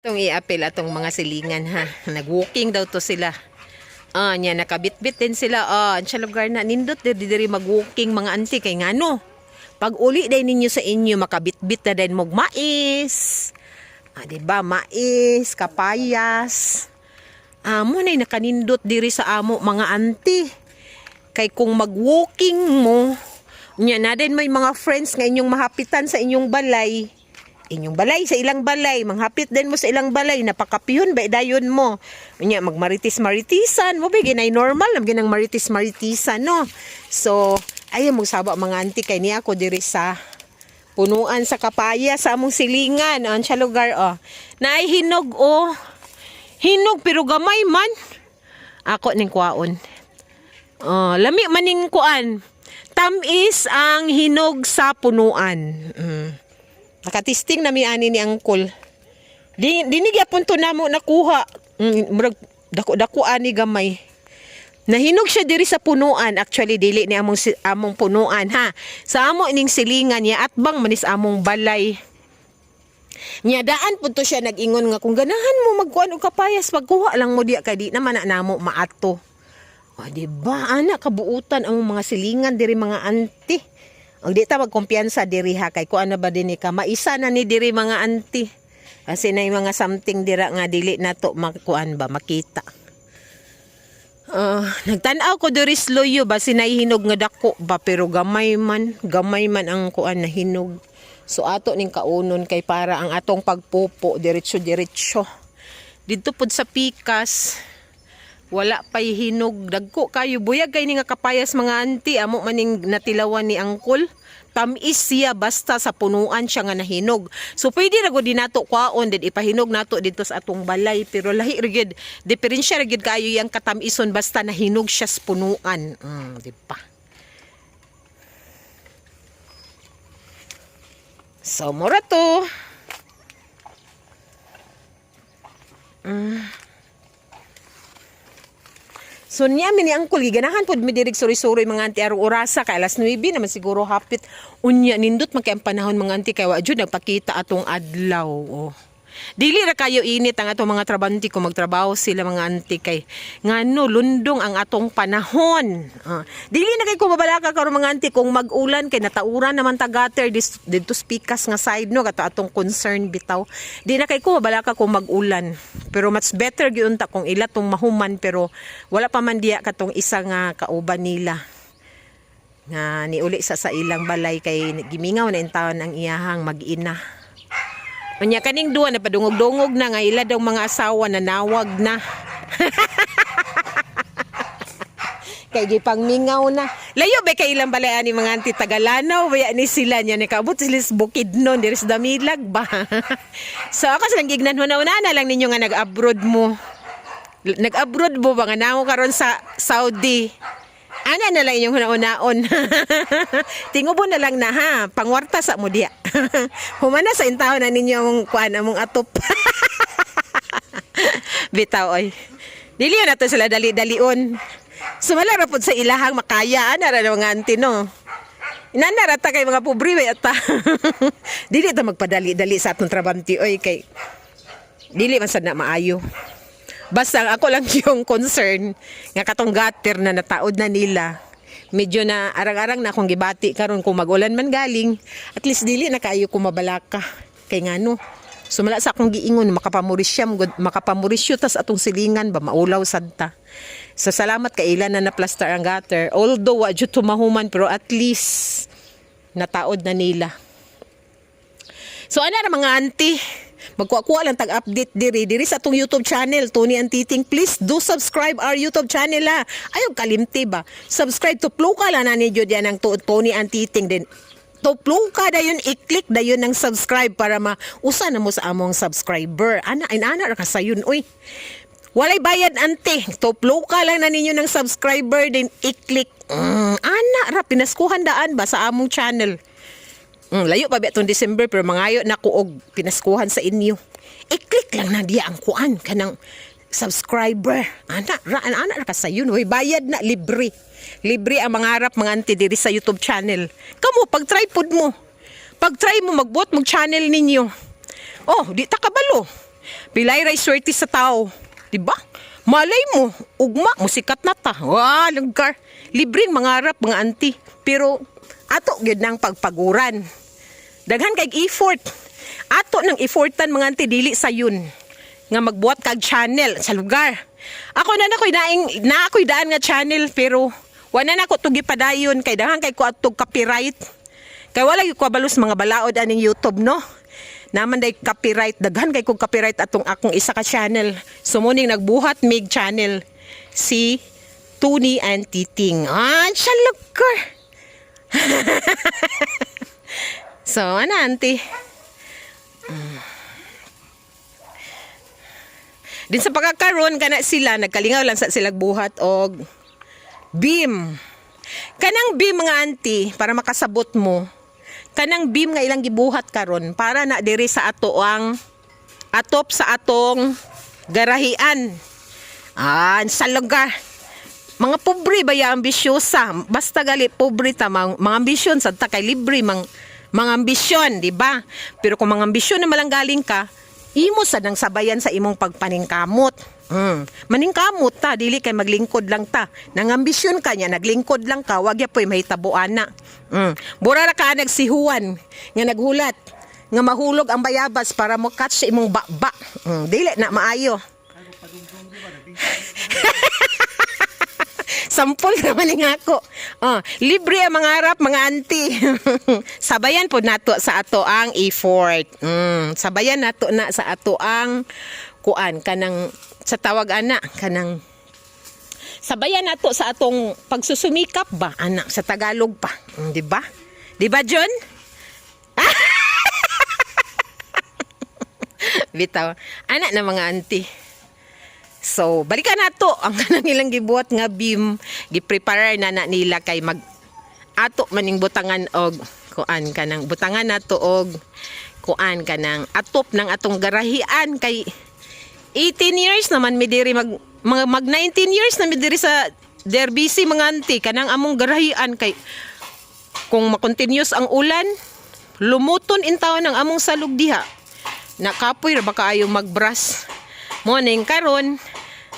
Itong i-apel atong mga silingan ha. Nag-walking daw to sila. Nya nakabitbit din sila. Ang siya lugar na nindot diri mag-walking mga auntie kay ngano. Pag uli day ninyo sa inyo makabitbit na din mog mais. Diba? Mais, kapayas. Mo na nakanindot diri sa amo mga auntie. Kay kung mag-walking mo, nya na din may mga friends nga inyong mahapitan sa inyong balay. Sa ilang balay, manghapit din mo sa ilang balay, napakapihon ba dayon mo. Unya magmaritis-maritisan, mo ba ginay normal, ginang maritis-maritisan no. So, ayo mo saba mga auntie kay ni ako diri sa punuan sa kapaya sa among silingan, ang sa lugar Naay hinog Hinog pero gamay man. Ako ning kuwaon. Lami maning kuan. Tamis ang hinog sa punuan. Nakatisting na mi ani ni Angkol. Dinig yapon to namo nakuha. Murag dako-dako ani gamay. Nahinog siya diri sa punuan. Actually dili ni among punuan ha. Sa amo ining silingan niya at bang manis among balay. Nya daan pud to siya nag-ingon nga kung ganahan mo magkuan og kapayas pagkuha lang mo diya kay di naman na namo maato. Diba anak kabuutan ang mga silingan diri mga auntie. Ang di ta magkumpiyansa diri ha kay kuan na ba dinhi ka maisa na ni diri mga auntie. Kasi nay mga something dira nga dili nato makuan ba makita. Nagtan-aw ko diri sloyo ba sinay hinog nga dako ba pero gamay man ang kuan na hinog. So ato ning kaunon kay para ang atong pagpupo diretso. Didto pud sa pikas wala pay hinog dagko kayo buyag kay ni nga kapayas mga auntie amo maning natilawan ni Angkol. Tamis siya basta sa punuan siya nga nahinog. So pwede ra gud nato kwaon did ipahinog nato dito sa atong balay pero lahi ra gid diferensya ra gid kayo yang katamison basta nahinog siya sa punuan. Di ba? So mura to. So niya ni Angkol ganahan pud mi dirig suri-suri mga auntie arong orasa kay alas 9 naman siguro hapit unya nindot man kay ang panahon mga auntie kay wa jud nagpakita atong adlaw. Dili ra kayo init ang atong mga trabante kung magtrabaho sila mga auntie kay ngano lundong ang atong panahon. Dili na kay ko babalaka karon mga auntie kung mag-ulan kay natauran naman ta gutter dito spikas nga side no kato atong concern bitaw. Di na kay ko babalaka kung mag-ulan. Pero much better gyud ta kung ila tong mahuman pero wala pa man diya katong isa nga kauban nila. Nga niuli sa ilang balay kay gimingaw na intawon ang iyahang mag-ina. Unya kaning duwa na padungog-dungog na nga ila daw mga asawa na nawag na. Kay gipang mingaw na. Layo ba kay ilang balay ani mga auntie Tagalanaw baya ni sila nya ni kaabot sila sa Bukidnon diri sa Damilag ba. So ako sa gignan huna-una na lang ninyo nga nag-abroad mo. Nag-abroad mo ba nga namo karon sa Saudi? Ana na lang inyong hunaon. Tingubo na lang na ha. Pangwarta sa mo diya. Humana sa intaw na ninyo ang kuan among atop. Bitaw oy. Dili na to sila dali-dalion. Sumala ra pud sa ilahang makaya ana ra mga auntie no. Inana ra ta kay mga pobre way ata. Dili ta magpadali-dali sa atong trabante oy kay dili man sad na maayo. Basta ako lang yung concern nga katong gutter na nataod na nila. Medyo na arang-arang na akong gibati karon kung magulan man galing. At least dili na kayo kumabalaka. Kay ngano. Sumala sa akong giingon makapamurisyo tas atong silingan ba maulaw sadta. So salamat kay ilan na na-plaster ang gutter. Although wa jud tumahuman pero at least nataod na nila. So ana ra mga auntie magkuha lang tag-update diri sa atong YouTube channel Tony and Titing. Please do subscribe our YouTube channel ha. Ayaw kalimti ba? Subscribe to Pluka lang na niyo diyan ang Tony and Titing din. To Pluka dayon i-click dayon ng subscribe para mausa na mo sa among subscriber. Ana ra ka sayon oy. Walay bayad ante. To Pluka lang na ninyo ng subscriber din i-click. Ana ra pinaskuhan daan ba sa among channel. Layo pa ba itong December pero mangayo na ko og pinaskuhan sa inyo. I-click lang na diya ang kuan kanang subscriber. Ana ra ka sayon hoy bayad na libre. Libre ang mangarap mga auntie diri sa YouTube channel. Kamo pag tripod mo. Pag try mo magbuot mag channel ninyo. Oh, di ta kabalo. Pilay ray swerte sa tao. Diba? Malay mo, ugma, musikat na ta. Wah, lugar. Libreng mangarap mga auntie. Pero, ato gyud nang pagpaguran. Daghan kay effort. Ato nang effortan mga auntie, dili sa yun. Nga magbuhat kag channel sa lugar. Ako na ako'y daan nga channel, pero wala na ko tugi padayon. Kay daghan kay ko atog copyright. Kay wala gyud ko balos mga balaod aning YouTube, no? Naman day copyright, daghan kay kog copyright atong akong isa ka channel. Sumuning nagbuhat mig channel si Tuni and Titing. Siya lugar. So, ano auntie? Din sa pagkakaroon kana sila nagkalingaw lang sa silag buhat og beam. Kanang beam mga auntie para makasabot mo. Kanang beam nga ilang gibuhat karon para na diri sa ato ang atop sa atong garahian. Sa lugar. Mga pobre ba ya ambisyosa? Basta gali pobre ta mga ambisyon sa ta kay libre mga ambisyon, di ba? Pero kung mga ambisyon na malanggaling ka, imo sa nang sabayan sa imong pagpaningkamot. Maningkamot ta, dili kay maglingkod lang ta. Nang ambisyon ka niya, naglingkod lang ka, wag ya po'y mahitabuan na. Bura ra ka nagsihuan, nga naghulat, nga mahulog ang bayabas para mo catch sa imong baba. Dili na maayo. Sampol naman nga ako. Libre ang mangarap mga auntie. Sabayan po nato sa ato ang effort. Sabayan nato na sa ato ang kuan kanang sa tawag ana kanang sabayan nato sa atong pagsusumikap ba anak sa Tagalog pa. Di ba? Di ba John? Bitaw. Anak na mga auntie. So, balikan nato ang kanang ilang gibuhat nga beam, gi-prepare na nila kay mag ato maning butangan og kuan kanang butangan nato og kuan kanang atop ng atong garahian kay 18 years naman mi diri mag 19 years na mi diri sa Derbisi mga auntie kanang among garahian kay kung makontinuous ang ulan lumuton intaw ng among salug diha nakapoy ra ba kaayo magbrush morning karon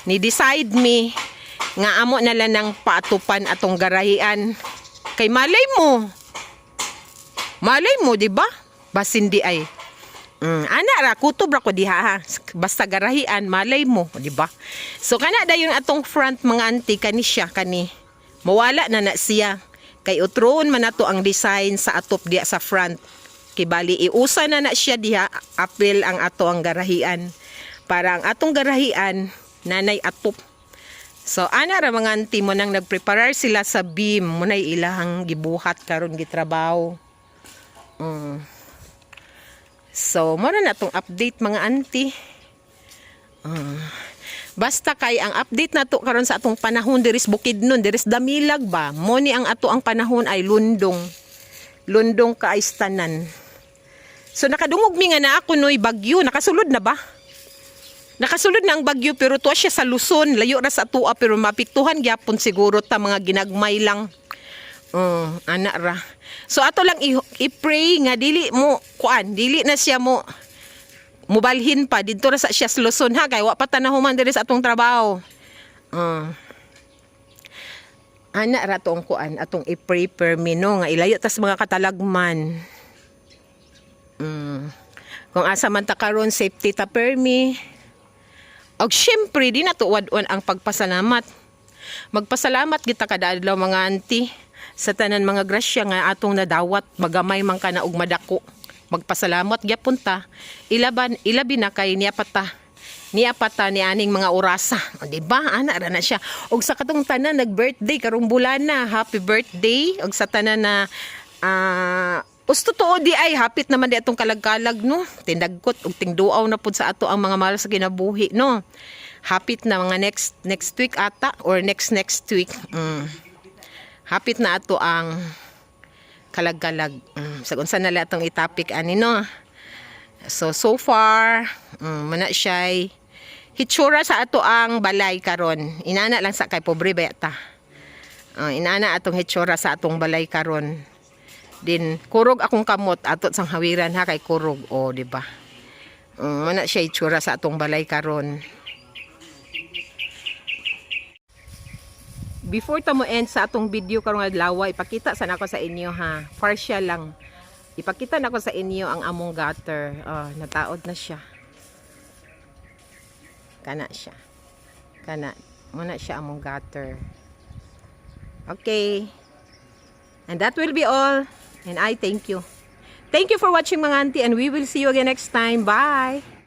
ni decide me nga amo na lang ng paatupan atong garahian kay malay mo di ba basin di ay ana ra kutob ra ko diha ha basta garahian malay mo di ba so kana dayon atong front mga auntie kani siya kani mawala na siya kay utroon man nato ang design sa atop diha sa front kay bali iusa na siya diha apil ang ato ang garahian para ang atong garahian nanay atop. So ana ra mga auntie mo nang nagprepare sila sa beam mo nay ilahang gibuhat karon gitrabaho. So mo na natong update mga auntie. Basta kay ang update nato karon sa atong panahon diris Bukidnon diris Damilag ba mo ni ang ato ang panahon ay lundong kaistanan. So nakadungog mi nga na ako noy bagyo nakasulod na ba? Nakasulod na ang bagyo pero tuwa siya sa Luzon. Layo ra sa tuwa pero mapiktuhan gyapon siguro ta mga ginagmay lang. Ana ra. So ato lang i-pray nga dili na siya mo mubalhin pa didto ra sa siya sa Luzon ha kay wa pa tanahuman diri sa atong trabaho. Ana ra tong atong i-pray per mino nga ilayo tas mga katalagman. Kung asa man ta karon safety ta permi. Og syempre di nato wadon ang pagpasalamat. Magpasalamat kita kada adlaw mga auntie sa tanan mga grasya nga atong nadawat magamay man kana og madako. Magpasalamat gyapon ta. Ilabi na kay niapata ni aning mga orasa. Di ba? Ana ra na siya. Og sa katong tanan nag-birthday karong bulan na. Happy birthday. Og sa tanan na Usto to di ay hapit naman di atong kalagkalag no. Tindagkot ug tingduaw na pud sa ato ang mga mahal sa kinabuhi no. Hapit na mga next week ata or next week. Hapit na ato ang kalagkalag. Sa unsa na la atong i-topic ani no. So far muna siya hitsura sa ato ang balay karon. Inana lang sa kay pobre ba ta. Inana atong hitsura sa atong balay karon. Din kurog akong kamot ato sang hawiran ha kay kurog di ba. Muna siya itsura sa atong balay karon. Before ta mo end sa atong video karong adlaw, ipakita sa nako sa inyo ha. Partial lang. Ipakita nako sa inyo ang among gutter. Nataod na siya. Kana siya. Kana. Muna siya among gutter. Okay. And that will be all. And I thank you. Thank you for watching mga auntie, and we will see you again next time. Bye!